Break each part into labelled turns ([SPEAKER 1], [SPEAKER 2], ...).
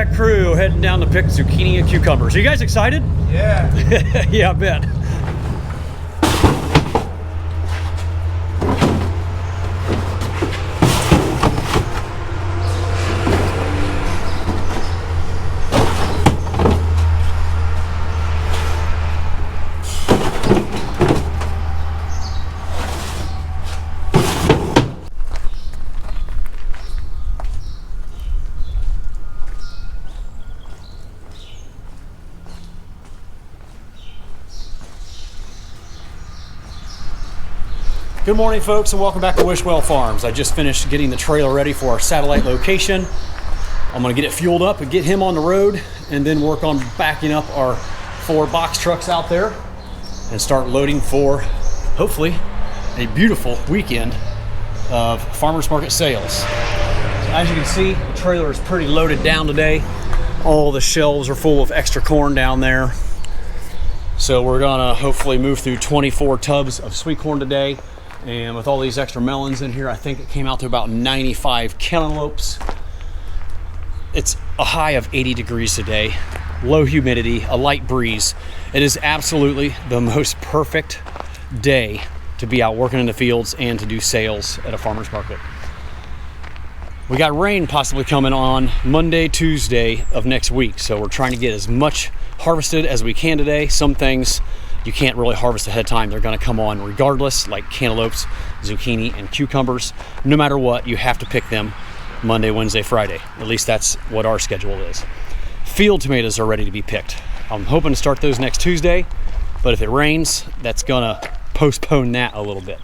[SPEAKER 1] got crew heading down to pick zucchini and cucumbers. Are you guys excited?
[SPEAKER 2] Yeah.
[SPEAKER 1] Yeah, I bet. Good morning, folks, and welcome back to Wishwell Farms. I just finished getting the trailer ready for our satellite location. I'm gonna get it fueled up and get him on the road, and then work on backing up our 4 box trucks out there and start loading for, hopefully, a beautiful weekend of farmers market sales. As you can see, the trailer is pretty loaded down today. All the shelves are full of extra corn down there. So we're gonna hopefully move through 24 tubs of sweet corn today. And with all these extra melons in here, I think it came out to about 95 cantaloupes. It's a high of 80 degrees today, low humidity, a light breeze. It is absolutely the most perfect day to be out working in the fields and to do sales at a farmer's market. We got rain possibly coming on Monday, Tuesday of next week. So we're trying to get as much harvested as we can today. Some things you can't really harvest ahead of time. They're gonna come on regardless, like cantaloupes, zucchini, and cucumbers. No matter what, you have to pick them Monday, Wednesday, Friday. At least that's what our schedule is. Field tomatoes are ready to be picked. I'm hoping to start those next Tuesday, but if it rains, that's gonna postpone that a little bit.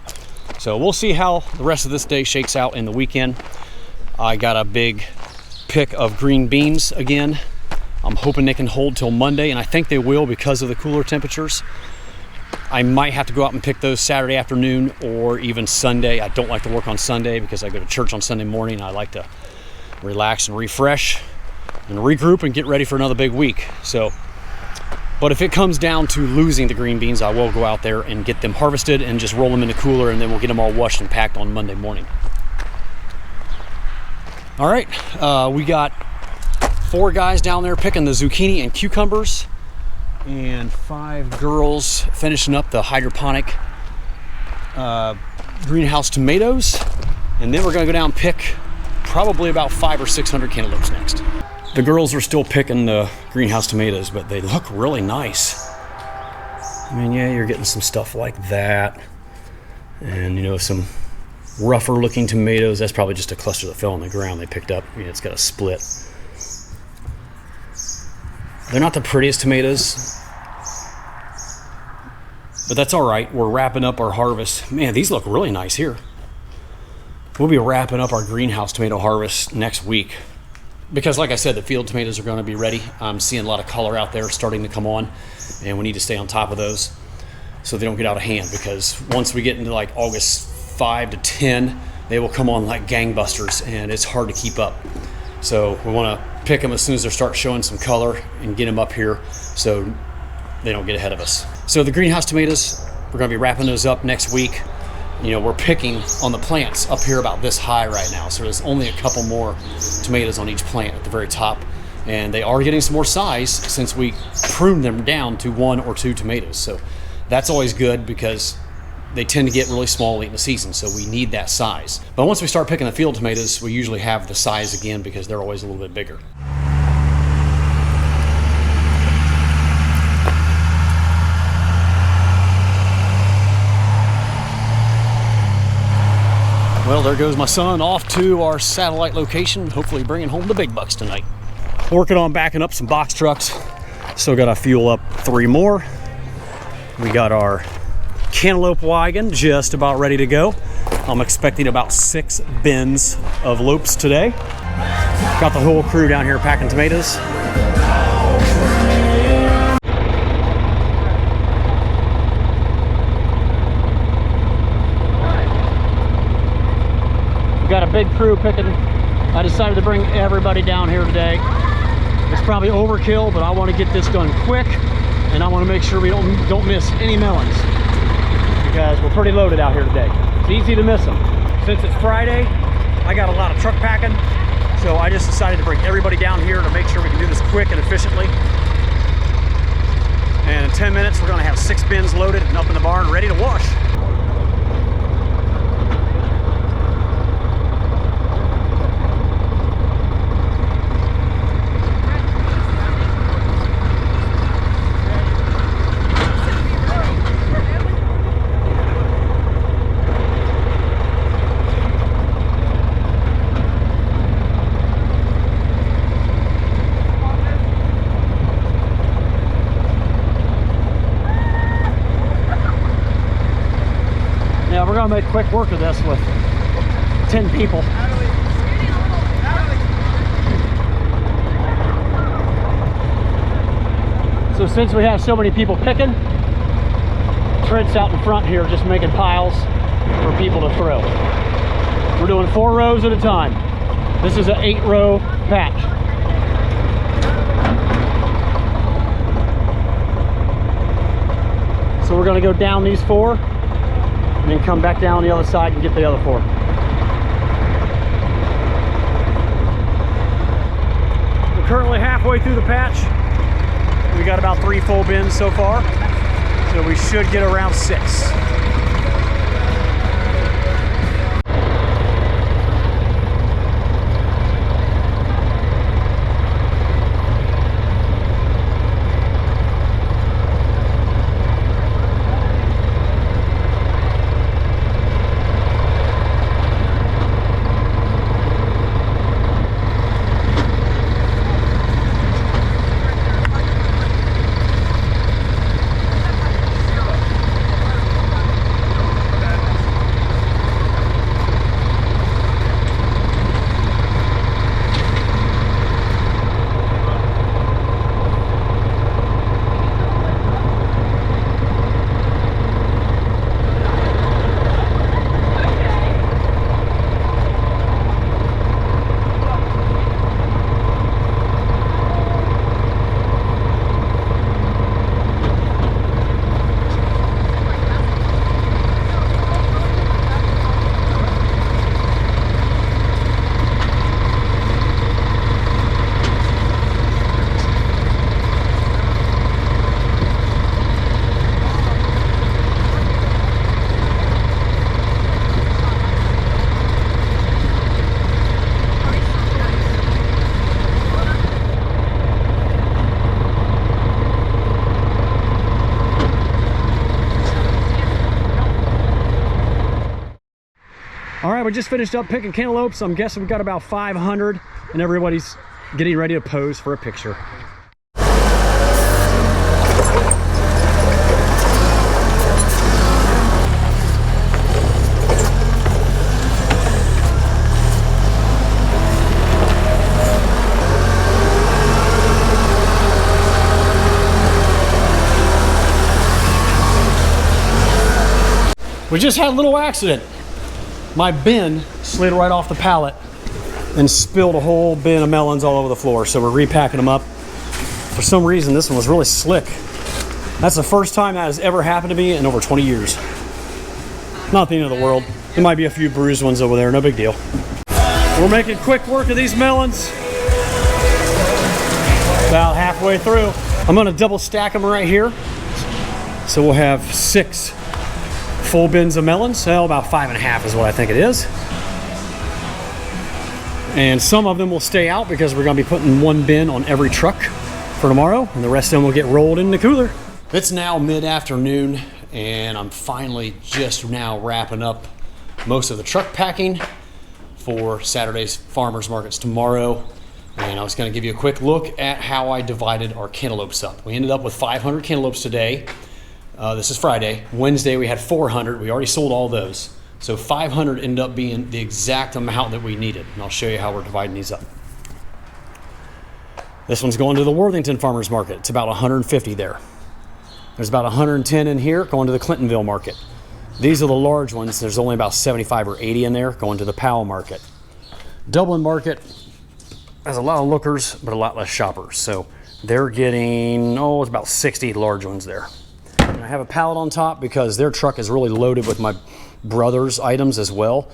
[SPEAKER 1] So we'll see how the rest of this day shakes out in the weekend. I got a big pick of green beans again. I'm hoping they can hold till Monday, and I think they will because of the cooler temperatures. I might have to go out and pick those Saturday afternoon or even Sunday. I don't like to work on Sunday because I go to church on Sunday morning. I like to relax and refresh and regroup and get ready for another big week. So, but if it comes down to losing the green beans, I will go out there and get them harvested and just roll them in the cooler, and then we'll get them all washed and packed on Monday morning. All right, we got 4 guys down there picking the zucchini and cucumbers, and 5 girls finishing up the hydroponic greenhouse tomatoes. And then we're gonna go down and pick probably about 500 or 600 cantaloupes next. The girls are still picking the greenhouse tomatoes, but they look really nice. I mean, yeah, you're getting some stuff like that, and you know, some rougher looking tomatoes. That's probably just a cluster that fell on the ground they picked up. You know, it's got a split. They're not the prettiest tomatoes, but that's all right. We're wrapping up our harvest. Man, these look really nice here. We'll be wrapping up our greenhouse tomato harvest next week because, like I said, the field tomatoes are going to be ready. I'm seeing a lot of color out there starting to come on, and we need to stay on top of those so they don't get out of hand, because once we get into like August 5 to 10, they will come on like gangbusters, and it's hard to keep up. So we want to pick them as soon as they start showing some color and get them up here so they don't get ahead of us. So the greenhouse tomatoes, we're going to be wrapping those up next week. You know, we're picking on the plants up here about this high right now, so there's only a couple more tomatoes on each plant at the very top, and they are getting some more size since we pruned them down to 1 or 2 tomatoes. So that's always good because they tend to get really small late in the season, so we need that size. But once we start picking the field tomatoes, we usually have the size again because they're always a little bit bigger. Well, there goes my son off to our satellite location, hopefully bringing home the big bucks tonight. Working on backing up some box trucks. Still got to fuel up 3 more. We got our cantaloupe wagon just about ready to go. I'm expecting about 6 bins of lopes today. Got the whole crew down here packing tomatoes. We got a big crew picking. I decided to bring everybody down here today. It's probably overkill, but I want to get this done quick, and I want to make sure we don't miss any melons, because we're pretty loaded out here today. It's easy to miss them. Since it's Friday, I got a lot of truck packing, So I just decided to bring everybody down here to make sure we can do this quick and efficiently. And in 10 minutes, we're gonna have 6 bins loaded and up in the barn, ready to wash. Yeah, we're gonna make quick work of this with 10 people. So since we have so many people picking, Trent's out in front here just making piles for people to throw. We're doing 4 rows at a time. This is an 8-row patch. So we're gonna go down these 4 and then come back down the other side and get the other 4. We're currently halfway through the patch. We got about 3 full bins so far, so we should get around 6. All right, we just finished up picking cantaloupes. I'm guessing we've got about 500 and everybody's getting ready to pose for a picture. We just had a little accident. My bin slid right off the pallet and spilled a whole bin of melons all over the floor. So we're repacking them up. For some reason, this one was really slick. That's the first time that has ever happened to me in over 20 years. Not the end of the world. There might be a few bruised ones over there, no big deal. We're making quick work of these melons. About halfway through. I'm gonna double stack them right here. So we'll have 6 full bins of melons. So about 5.5 is what I think it is. And some of them will stay out because we're gonna be putting 1 bin on every truck for tomorrow, and the rest of them will get rolled in the cooler. It's now mid-afternoon, and I'm finally just now wrapping up most of the truck packing for Saturday's farmers markets tomorrow. And I was gonna give you a quick look at how I divided our cantaloupes up. We ended up with 500 cantaloupes today. This is Friday. Wednesday we had 400. We already sold all those. So 500 ended up being the exact amount that we needed. And I'll show you how we're dividing these up. This one's going to the Worthington Farmers Market. It's about 150 there. There's about 110 in here going to the Clintonville Market. These are the large ones. There's only about 75 or 80 in there going to the Powell Market. Dublin Market has a lot of lookers, but a lot less shoppers. So they're getting, it's about 60 large ones there. And I have a pallet on top because their truck is really loaded with my brother's items as well.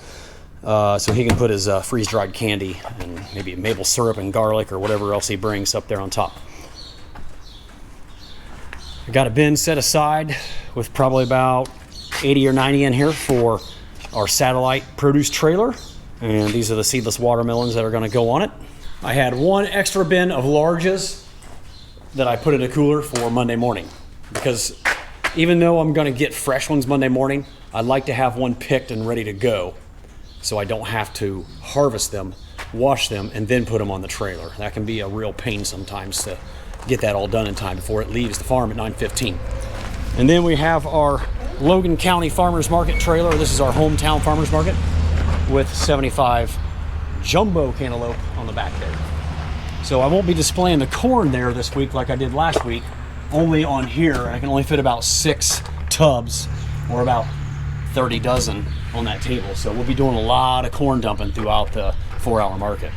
[SPEAKER 1] so he can put his freeze-dried candy and maybe maple syrup and garlic or whatever else he brings up there on top. I got a bin set aside with probably about 80 or 90 in here for our satellite produce trailer, and these are the seedless watermelons that are going to go on it. I had one extra bin of larges that I put in a cooler for Monday morning, because even though I'm going to get fresh ones Monday morning, I'd like to have one picked and ready to go so I don't have to harvest them, wash them, and then put them on the trailer. That can be a real pain sometimes to get that all done in time before it leaves the farm at 9:15. And then we have our Logan County Farmers Market trailer. This is our hometown farmers market with 75 jumbo cantaloupe on the back there. So I won't be displaying the corn there this week like I did last week, only on here. I can only fit about 6 tubs or about 30 dozen on that table. So we'll be doing a lot of corn dumping throughout the 4-hour market.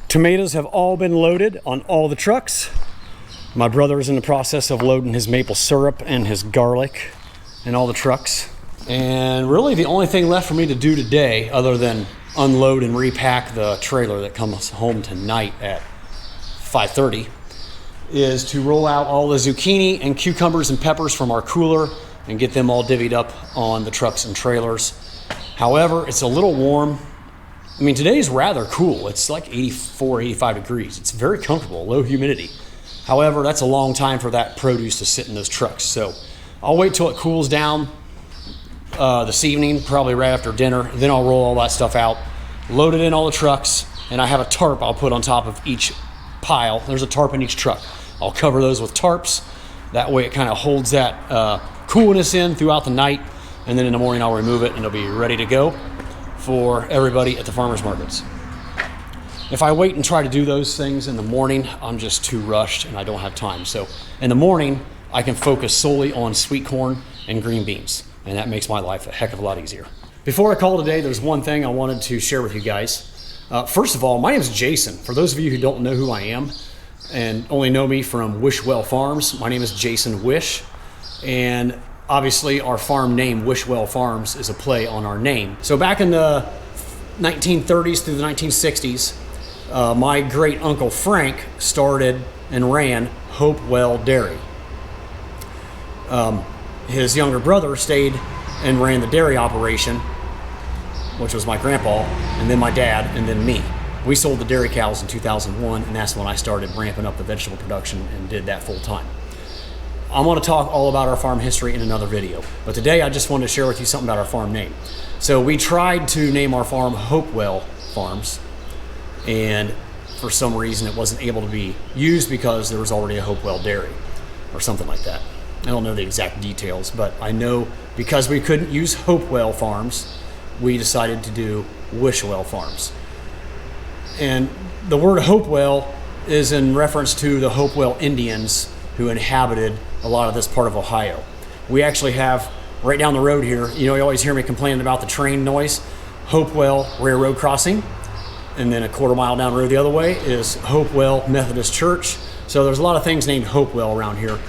[SPEAKER 1] Tomatoes have all been loaded on all the trucks. My brother is in the process of loading his maple syrup and his garlic in all the trucks. And really the only thing left for me to do today, other than unload and repack the trailer that comes home tonight at 5:30, is to roll out all the zucchini and cucumbers and peppers from our cooler and get them all divvied up on the trucks and trailers. However, it's a little warm. I mean, today's rather cool. It's like 84, 85 degrees. It's very comfortable, low humidity. However, that's a long time for that produce to sit in those trucks. So I'll wait till it cools down this evening, probably right after dinner. Then I'll roll all that stuff out, load it in all the trucks, and I have a tarp I'll put on top of each pile. There's a tarp in each truck. I'll cover those with tarps. That way it kind of holds that coolness in throughout the night. And then in the morning I'll remove it and it'll be ready to go for everybody at the farmers markets. If I wait and try to do those things in the morning, I'm just too rushed and I don't have time. So in the morning, I can focus solely on sweet corn and green beans, and that makes my life a heck of a lot easier. Before I call today, there's one thing I wanted to share with you guys. First of all, my name is Jason. For those of you who don't know who I am and only know me from Wishwell Farms, my name is Jason Wish, and obviously our farm name, Wishwell Farms, is a play on our name. So back in the 1930s through the 1960s, my great uncle Frank started and ran Hopewell Dairy. His younger brother stayed and ran the dairy operation, which was my grandpa, and then my dad, and then me. We sold the dairy cows in 2001, and that's when I started ramping up the vegetable production and did that full time. I'm going to talk all about our farm history in another video, but today I just wanted to share with you something about our farm name. So we tried to name our farm Hopewell Farms, and for some reason it wasn't able to be used because there was already a Hopewell Dairy or something like that. I don't know the exact details, but I know because we couldn't use Hopewell Farms, we decided to do Wishwell Farms. And the word Hopewell is in reference to the Hopewell Indians who inhabited a lot of this part of Ohio. We actually have right down the road here, you know, you always hear me complaining about the train noise, Hopewell Railroad Crossing, and then a quarter mile down the road the other way is Hopewell Methodist Church. So there's a lot of things named Hopewell around here,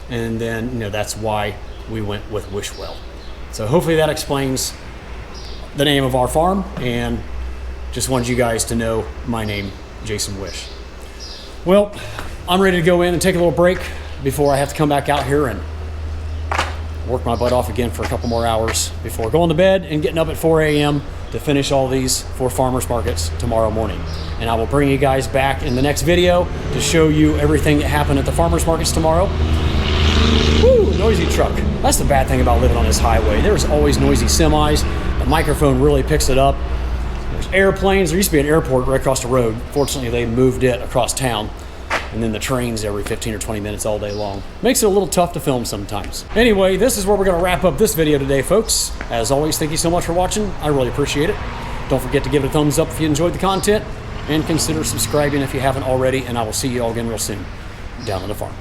[SPEAKER 1] and then, you know, that's why we went with Wishwell. So hopefully that explains the name of our farm, and just wanted you guys to know my name, Jason Wish. Well, I'm ready to go in and take a little break before I have to come back out here and work my butt off again for a couple more hours before going to bed and getting up at 4 a.m. to finish all these for farmers markets tomorrow morning. And I will bring you guys back in the next video to show you everything that happened at the farmers markets tomorrow. Woo, noisy truck. That's the bad thing about living on this highway. There's always noisy semis. The microphone really picks it up. There's airplanes. There used to be an airport right across the road. Fortunately, they moved it across town. And then the trains every 15 or 20 minutes all day long. Makes it a little tough to film sometimes. Anyway, this is where we're gonna wrap up this video today, folks. As always, thank you so much for watching. I really appreciate it. Don't forget to give it a thumbs up if you enjoyed the content, and consider subscribing if you haven't already, and I will see you all again real soon down on the farm.